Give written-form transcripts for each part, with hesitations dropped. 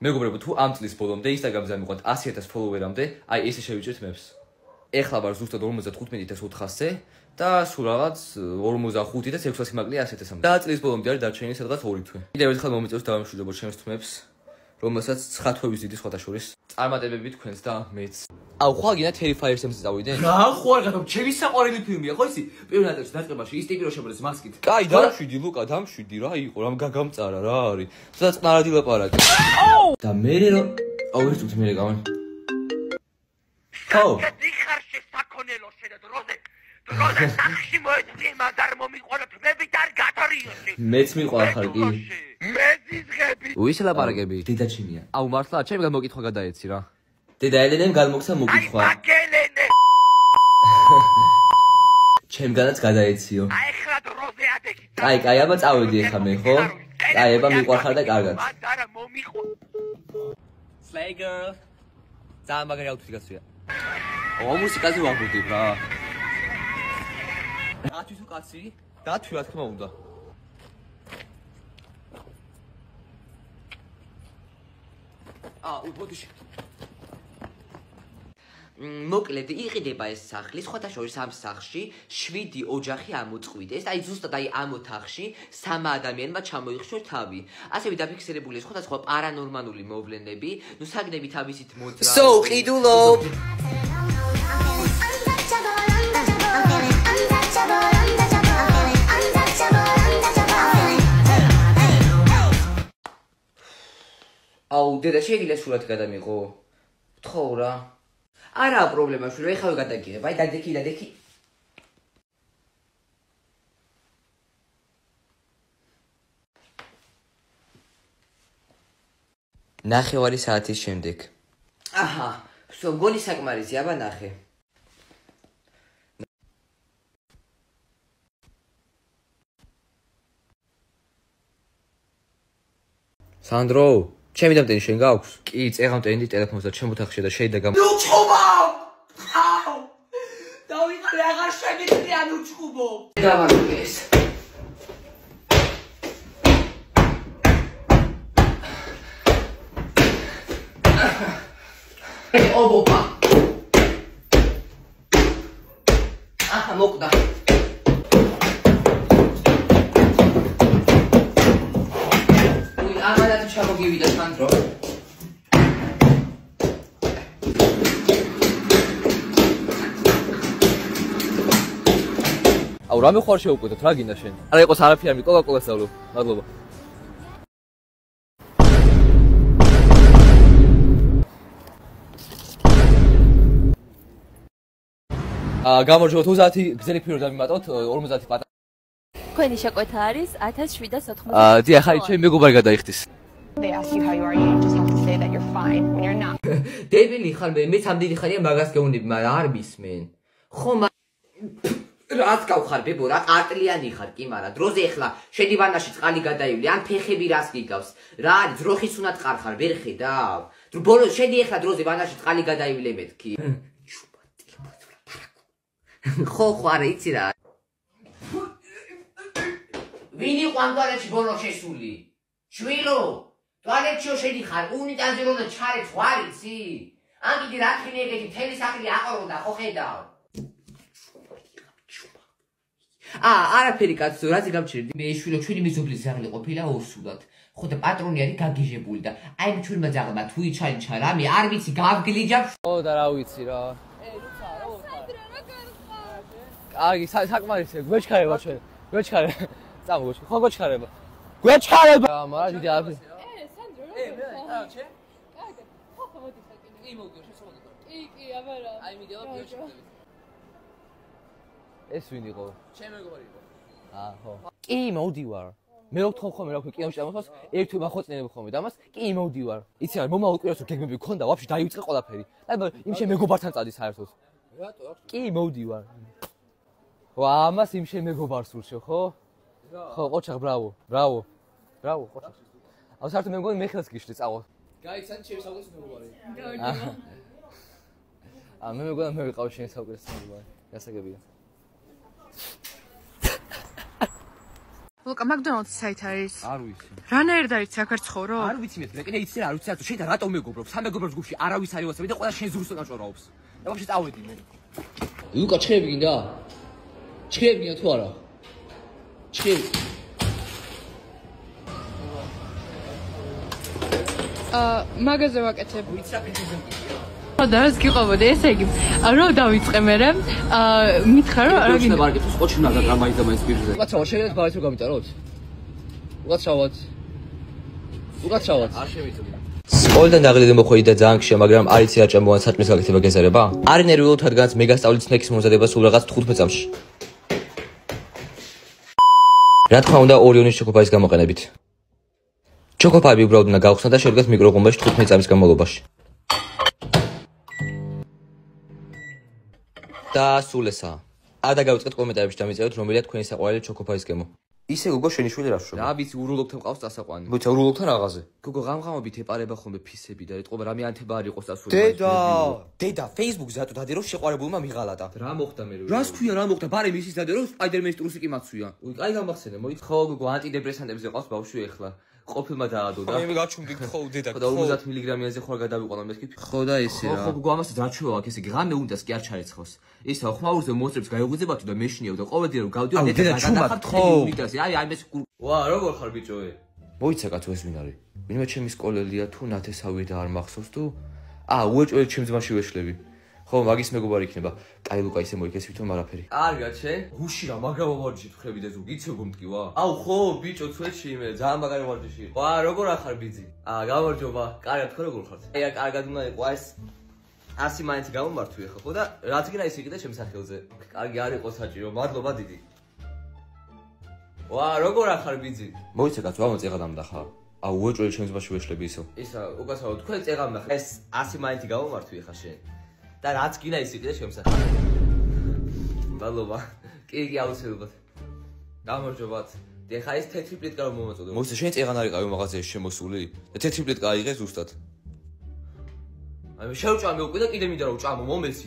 მეგობრებო, თუ ამ წლის ბოლომდე Instagram-ზე მივყავთ 100,000 ფოლოვერამდე, აი ესე შევიჭერთ მეებს. ეხლა ვარ ზუსტად 55,400-ზე და სულ რაღაც 45,600 სიმაღლე 100,000-მდე. და წლის ბოლომდე არის დარჩენილი სადღაც 2 თვე. კიდევ ერთხელ მომიწევს დავამშვიდობოთ ჩემს თმებს, რომელსაც 9 თვევის დიდი სხვათა შორის წარმატებები თქვენს და მეც. აუ, ხო აგინა Terrifiers-ზე წავიდენ? რა, ხო არ გადავ, ჩემი საყვარელი ფილმია, ხო ისი? პირველ ნაწილში დაწყებაში ის ტიპი რო შებრდეს მასკით. კაი, დამშვიდი ლუკა, დამშვიდი რა იყო, რამ გაგამწარა რა არის. სადაც ყნარადი ლაპარაკი. და მე რო აუ, ეს უთ მე გავან. ხო. დიხარში საქონელო შედა დროზე. დროზე სახში მოეწვი მას არ მომიყვანოთ მები და არ გათორიოში. მეც მიყვარ ხარ კი. მეზიზღები. უის ლაპარაკები? დედა ჩემია. აუ მართლა, ჩემი გამოკითხვა გადაეცი რა. დედა ელენემ გამოგცა მოკითხვა. აი მაგელენე. ჩემგანაც გადაეციო. აი ხლა დროზე ადექი. კაი, აბა წავედი ახლა მე, ხო? კაი, აბა მიყვარხარ და კარგად. მას არა მომიყვა. Slay girl. ძალიან მაგარი აუთფიტი გასწია. ო, მუსიკაზე ვაღვდებ რა. დათვი თუ კაცი? დათვი რა თქმა უნდა. უბოდიში. მოკლედ იყიდება ეს სახლი, სხვათა შორის ამ სახლში 7 ოჯახი ამოწყვიტეს. აი ზუსტად აი ამ ოთახში 3 ადამიანმა ჩამოიხშვა თავი. ასევე დაფიქსირებულია სხვადასხვა პარანორმალური მოვლენები, ნუ საგნები თავისით მოძრაობენ. So, ყიდულობ. აუ, დედა შეგიძლია სურათი გადამიღო? თხოვ რა. არაა პრობლემა, შვილო, ეხავე გადაგიღებ. აი, დადექი. ნახევარი საათის შემდეგ. აჰა, всё, მგონი საკმარისი, აბა ნახე. სანდრო, ჩემი დამტენი შენ გაქვს? კი, წეღამტენი ტელეფონს და ჩემ ოთახში და შეიძლება გამ. ნუ ჩხუბო! აუ! დავიღალე აღარ შეგიძლი ანუ ჩხუბო. დავარგე ეს. ობობა. აჰა, მოკდა. უი, ამანაც ჩამოგივიდა სანდრო. აუ, რამე ხარ შევუკვეთოთ, რა გინდა შენ? არა იყოს არაფერი, ამი კოკა-კოლას დავლო. მადლობა. გამარჯობა, 30 გზელი ფირო დამიმატოთ, 50 პატარა. თქვენი შეკვეთა არის 1790. დიახ, აი ჩემი მეგობარი გადაიხდის. They ask you how you are, you just have to say that you're fine when you're not. დებილი ხარ მე, მეც ამდენი ხარია მაგას გეუნები, მაგრამ არ მისმენ. ხო, რაც გავხარ ბებო, რა არტლიანი ხარ კი, მაგრამ დროზე ეხლა შედი ვანაში წყალი გადაივლი, ან ფეხები რას გიგავს? რა არის, ძროხის უნად ყარხარ, ვერ ხედავ? ბოლოს შედი ეხლა დროზე ვანაში წყალი გადაივლე მეთქი. ხო, არა, იცი რა. ვინ იყო ამ ტუალეტში ბოლოს შესული? შვილო, ტუალეტშიო შედიხარ, უნიტაზი რომ ჩარეთ, ხარ იცი? ან კიდე რა თქვენი ეგეთი მთელი სახლი აყოლოდა, ხო ხედავ? არაფერი კაცო, რა ზეგამჩერდი? მე შვილო, ჩვენი მეზობლის ძაღლი ყოფილა ორსულად. ხო და პატრონი არის გაგიჟებული და აი ჩვენმა ძაღლმა თუ იჩალიჩა რამე, არ ვიცი, გავგლიჯავ. ხო და რა ვიცი რა. კარგი, საკმარისია, გვეჩქარება ჩვენ. გვეჩქარე. წამო გვეჩქარე. ხო გვეჩქარება. გვეჩქარება. მაგრამ დიდი არაფერი. სანდრო, რა გქონდა? ჩემ? კარგი. ხო, მოდი საკინე. კი, მოგიო, შესაძლოა. კი, აბა რა. აი მიდიო ფიოში. ეს ვინ იყო? ჩემი მეგობარი იყო. ხო. კი, მოვდივარ. მე რო გთხოვ ხოლმე რა ქვია, კინოში ამას ერთი მახოწინებ ხოლმე და ამას კი მოვდივარ. იცი რა, მომავალ კვირას რო გეგმები გქონდა, ვაფშე დაივიწყე ყველაფერი. და იმ შენ მეგობართან წადი საერთოდ. რატო აქვს? კი, მოვდივარ. ვა, ამას იმ შენ მეგობარს ურჩევ, ხო? ხო, ყოჩახ, ბრავო, ყოჩახ. აუ საერთოდ მე მგონი მე ხელს გიშლი, წავალ. გაიცანი ჩემი საუკეთესო მეგობარი. მე მეგონა მე ვიყავ შენ საუკეთესო მეგობარი. გასაგებია. ლუკა McDonald's საით არის? არ ვიცი. რანაირად არის აქ არ ცხოვრობ? არ ვიცი მე კიდე იცი რა, არ ვიცი რატო შენ და რატომ მეგობრობ? სამ მეგობრობს ჯგუფში არავის არ ივაცები და ყველა შენ ზურს უნაჭორაობს. და ვაფშე წავედი მე. ლუკა ჩხები გინდა? ჩხები გინდა თუ არა? ჩხები. მაგაზე ვაკეთებ. ვიცი რა ფიქრობ? და რაც გიყვებოდი, ესე იგი, რომ დავიწყე მე, მითხრა რომ რა გინდა მარკეტს ყოჩი უნდა ტრამვაის და მაინც პირზე. უკაცრავად შეიძლება ბავშვი გამიტაროთ? უკაცრავად. არ შემიძლია. სკოლიდან დაღლილი მოხვედი და ძალიან გშია, მაგრამ არ იცი რა ჭამბოვან საჭმლის გაკეთება გეზარება? არ ნერვიულობ რადგანაც მე გასწავლით სნექის მომზადება სულ რაღაც 15 წამში. რა თქმა უნდა ორიონის ჩოკოპაის გამოყენებით. ჩოკოპაები უბრალოდ უნდა გავხსნა და შედგას მიკროღუმბაში 15 წამის განმავლობაში. და სულ ესაა. არ დაგავიწყეთ კომენტარებში და მიწევთ რომელია თქვენი საყვარელი ჩოკოპაის გემო. ისე გოგო შენი შვილი რა შრომა? რა ვიცი ურულოგთან მყავს დასაყვანი. მოიცა ურულოგთან რაღაცე. გოგო ღამღამობით ეპარება ხოლმე ფისები და ეტყობა რამე ანთება არ იყოს დასული. დედა Facebook-ზე რატო დადი რომ შეყვარებულმა მიღალატა. რა მოხდა მე? რას ქვია რა მოხდა? ბარე მისის დადი რომ სპაიდერმენის ტრუსი კი მაცვია. კაი გამახსენე, მოიც ხო გოგო ანტიდეპრესანტებზე ყავს ბავშვი ეხლა. ყოფილმა დაადო და მე გაჩუმდი ხო დედა ხო 50 მილიგრამიანზე ხوار გადავიყვანა მეთქი ხო და ესე რა ხო გოგო ამასაც რა ჩვევა აქ ესე ღამე უნდას კი არ ჩარეცხოს ისა ხმაურზე მოსწრებს გაიღვიძებათო და მეშინიავ და ყოველდღე რომ გავდიო დედა გადახარ ხო აი ამეს ვა როგორ ხარ ბიჭოე მოიცა კაცო ეს ვინ არის ვინმე ჩემი სკოლელია თუ ნათესავი და არ მახსოვს თუ უეჭველი ჩემ ძმაში ვეშლები ხო მაგის მეგობარი იქნება კაი ლუკა ისე მოიქეს ვითომ არაფერი კარგად შენ გუში რა მაგრა ვარჯიშით ხვები და ზუგი იცი გომტკივა ხო ბიჭო ცვეთში მე ძალიან მაგარი ვარჯიში ვა როგორ ახარ ბიძი გამარჯობა კარგად ხო როგორ ხარ აი კარგად უნდა იყო ეს 100 მაინც გამომართვი ხო და რაც გინდა ის იყიდე ჩემს სახელზე კარგი არ იყო საჭირო მადლობა დიდი ვა როგორ ახარ ბიძი მოიცა კაც ვამო წეღადამდა ხა უეჭველი ჩემს ძმაში ვეშლები ისო ისა უკასაო თქვენ წეღამდა ხა ეს 100 მაინც გამომართვი ხა შენ და რაც გინდა ის იყიდე შემსახურე. მადლობა. კი აუცილებლად. გამარჯობათ. ეხა ეს თეთრი პლიტკა რომ მომაწოდო. მოიცა შენ წეღან არ იყავი მაღაზიაში შემოსული და თეთრი პლიტკა აიღე ზუსტად. აი მე შევჭამე უკვე და კიდე მინდა რომ ვჭამო მომეცი.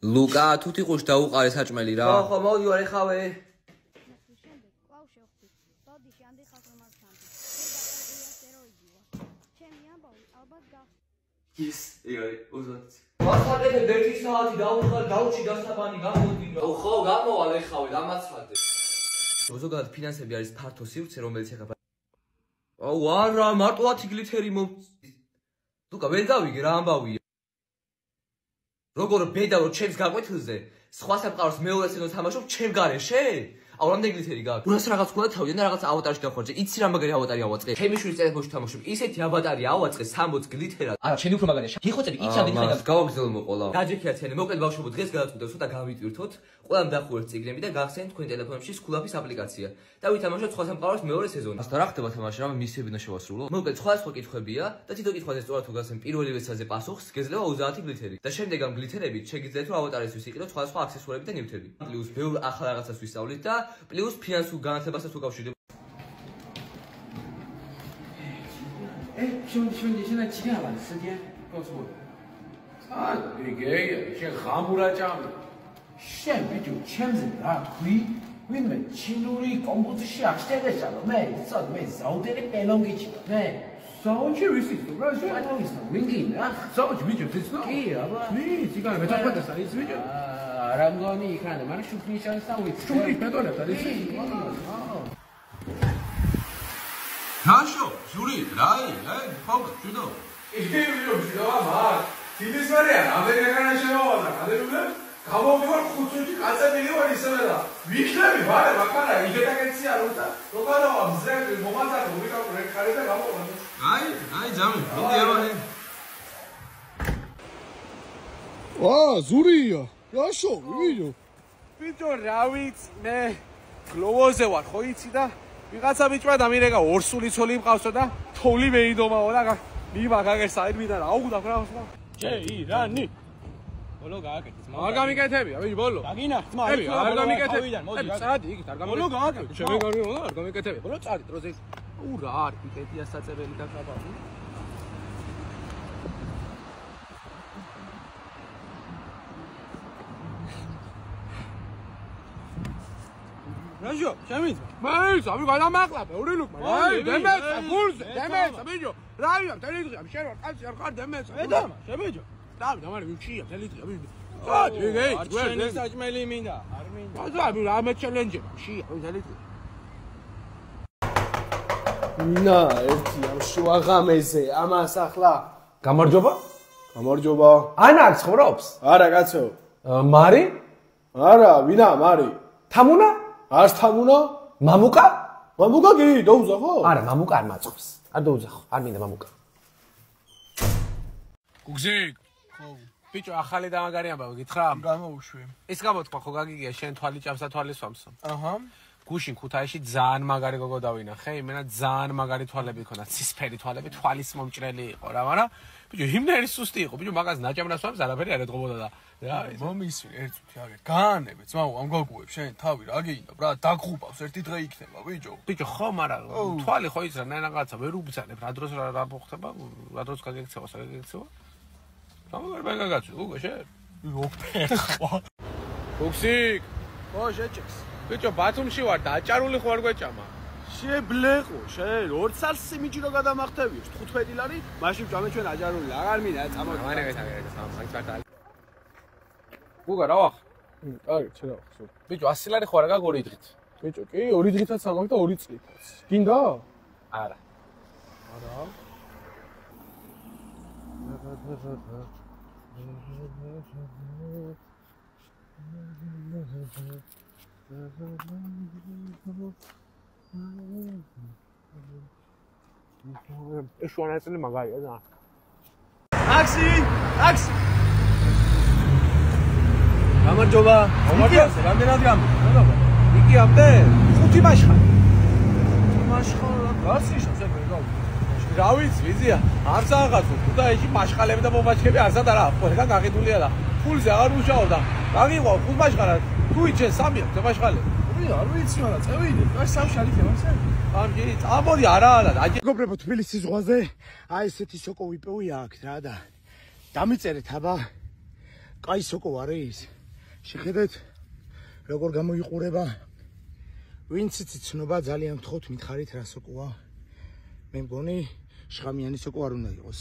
ლუკა თუ თიყუშ დაუყარე საჭმელი რა. ხო მოდი ვარ ეხავე. ის იგივე უზოთ მახარეთე 1 საათი დაუხარ დაუჩი დასაბანი გამოდი რა ხო გამოვალ ეხავე დამაცხადე ზოგადად ფინანსები არის ფართო სივრცე რომელიც ეხება არა მარტო 10 გლითერი ლუკა ვერ გავიგე რა ამბავია როგორ ბედა რომ ჩემს გაყვეთილზე სხვა სამყაროს მეორე სეზონს თამაშობ ჩემ გარეშე ავრამდე გლითერი გაქვს. უნას რაღაც ყველა თავიდან და რაღაც ავატარში დავხარჯე. იცი რა მაგარი ავატარი ავაწყე? ჩემი შვილის ტელეფონში თამაშობ. ისეთი ავატარი ავაწყე 60 გლითერად. არა, შენი უფრო მაგარია. გიხოცები, იცი ამით ხარ. გავაგზავნე მოყოლა. გაჯექია ცენი. მოკლედ ბავშვობო დღეს გადაწყვიტე ცოტა გავიტვირთოთ. ყველამ დახურეთ წიგნები და გახსენეთ თქვენ ტელეფონებში სკულაფის აპლიკაცია. და ვითამაშოთ სხვა სამყაროს მეორე სეზონი. ასთან რა ხდება თამაში? რამე მისიები უნდა შევასრულო? მოკლედ სხვა კითხვებია და თითო კითხვაზე სწორად თუ გასცენ პირველი ვეცაზე პასუხს, გეძლევა 30 გლითერი. და შემდეგ ამ გლითერებით შეგიძლიათ რომ ავატარისთვის იყიდოთ სხვა აქსესუარები და ნივთები. პლუს ბევრ ახალ რაღაცას ვისწავლით და პლუს ფინანსურ განათლებასაც უკავშირდება.兄弟，现在几点了？时间告诉我。你给先喊不来讲，先别就签字啊，推，我们青州的公布子下现在下了没？啥都没，少点的白浪给去没？少去为谁？不然说俺那为啥？没给呢？少去为就这是给了吧？对，这个没找过的啥意思就？然后你看，妈的兄弟想上位，兄弟别多了，咱的是。哪show？兄弟，来，跑个知道？不知道嘛？今天说的，俺们那个人说的，俺们那个搞不好出去干啥没有的什么的，为什么嘛的？嘛看来一个大概几啊？我看到我们这个我们在同一个人开的在搞不好。哎，咱们不点嘛的。哇，ზურია, რა შოვი? ბიჭო, რა ვიცი, მე გლოვოზე ვარ, ხო იცი და ვიღაცა ბიჭმა დამირეკა ორსული ცოლი მყავსო და თოვლი მეიდომაო და მიმა გაგესაირმიდან რა უგდა ფრავს და ჯეირანი ბოლო გააკეთეს არ გამიკეთები აბი ბოლო გაგინა არ გამიკეთები წადი იქ არ გამიკეთები ბოლო გააკეთე ჩემი გარი არ გამიკეთები ბოლო წადი დროზე რა არის პიკეტია საწეველი და კაბანი რაშო, შემიძლია? მე, სამი გადამაყლა, ბევრი ლუკმა. აი, დემეცა, ფულზე, დემეცა, ბიჭო. რაია, თელიდღია, შენ ვარ, კაცი არ ხარ დემეცა. ედამა, შემეჯო. დავი, დამარი ვიჩია, თელიდღია, ბიჭო. გეი, გვერდზე საჭმელი მინდა, არ მინდა. აზაბი, რამე ჩელენჯი, შია, თელიდღია. ნა, ერთი ამ შუაღამეზე, ამას ახლა. გამარჯობა? გამარჯობა. ანა აქ ცხოვრობს? არა, კაცო. მარი? არა, ვინა, მარი? თამუნა? არს თამუნა? მამუკა? მამუკა კი, დაუზა ხო? არა, მამუკა არ მაწყობს. არ დაუზახო, არ მინდა მამუკა. გუგზიკ. ხო. ბიჭო, ახალი დამაგარი ამბავი, გითხრა? გამოუშვი. ის გამოთქვა, ხო გაგიგია, შენ თვალი ჭამსა თვალის ვამსო. აჰა. გუშინ ქუთაისში ძალიან მაგარი გოგო დავინახე, იმენა ძალიან მაგარი თვალები ქონდა, ცისფერი თვალები, თვალის მომჭრელი იყო რა, მაგრამ ბიჭო, იმნერი სუსტი იყო, ბიჭო, მაგას ნაჭამრას ვამს არაფერი არ ეთყობოდა და რა ის. მომისვი, ერთ წუთი აგერ. გაანებე, ძმაო, ამ გოგოებს შენ თავი რა გეინდა, ბრა, დაგხუბავს, ერთი დღე იქნება, ბიჭო. ბიჭო, ხო, მაგრამ თვალი ხო ის რაღაცა ვერ უბძანებ, რა დროს რა მოხდება, რა დროს გაგექცევა, საგექცევა. გამოგარ გაგაცი, უგო შენ. ოფერხვა. გუგზიკ. ხო, შეჭექს. ბიჭო, ბათუმში ვარ და აჭარული ხო არ გვეჭამა? შებლეყო, შენ 2 წელს სიმიჯი რო გადამახტევიო, 15 ლარი, მაშინ ვჭამე ჩვენ აჭარული, აღარ მინდა წამოდი. მაგარი, მაგის პარტალი. გუგა, რა ვახ? კარგი, ჩერა ხო. ბიჭო, 100 ლარი ხო არ გაგ 2 დღით? ბიჭო, კი, 2 დღითაც ამაქვს და 2 წლითაც. გინდა? არა. არა. ეს შუანაწილი მაგარია და. ტაქსი! ტაქსი! გამარჯობა. გამარჯობა. რამდენად გამარჯობა? იგი ამდე 5 მაშხალი. მაშხალა, გასიშავს ეგ რა. რა ვიცი, ვიზია. არც აღაცო, ქუთაისში მაშხალები და მომაჩქები არსად არა. ყველგან გაყიდულია და ფულზე აღარ უშაო და გაგიყვავ 5 მაშხალა. თუ იცი 3 აქვს მაშხალები. არ ვიცი, მაგრამ წევიდი. კაც სამში არ იქნება ისე? ამჯი, წამოდი არა არა. მეგობრებო, თბილისის ზღვაზე აი ესეთი სოკო ვიპოვია აქ რა და დამიწერეთ აბა. კაი სოკო არის. შეხედეთ როგორ გამოიყურება. ვინც იცნობა ძალიან გთხოვთ მითხარით რა სოკოა. მე მგონი შხამიანი სოკო არ უნდა იყოს.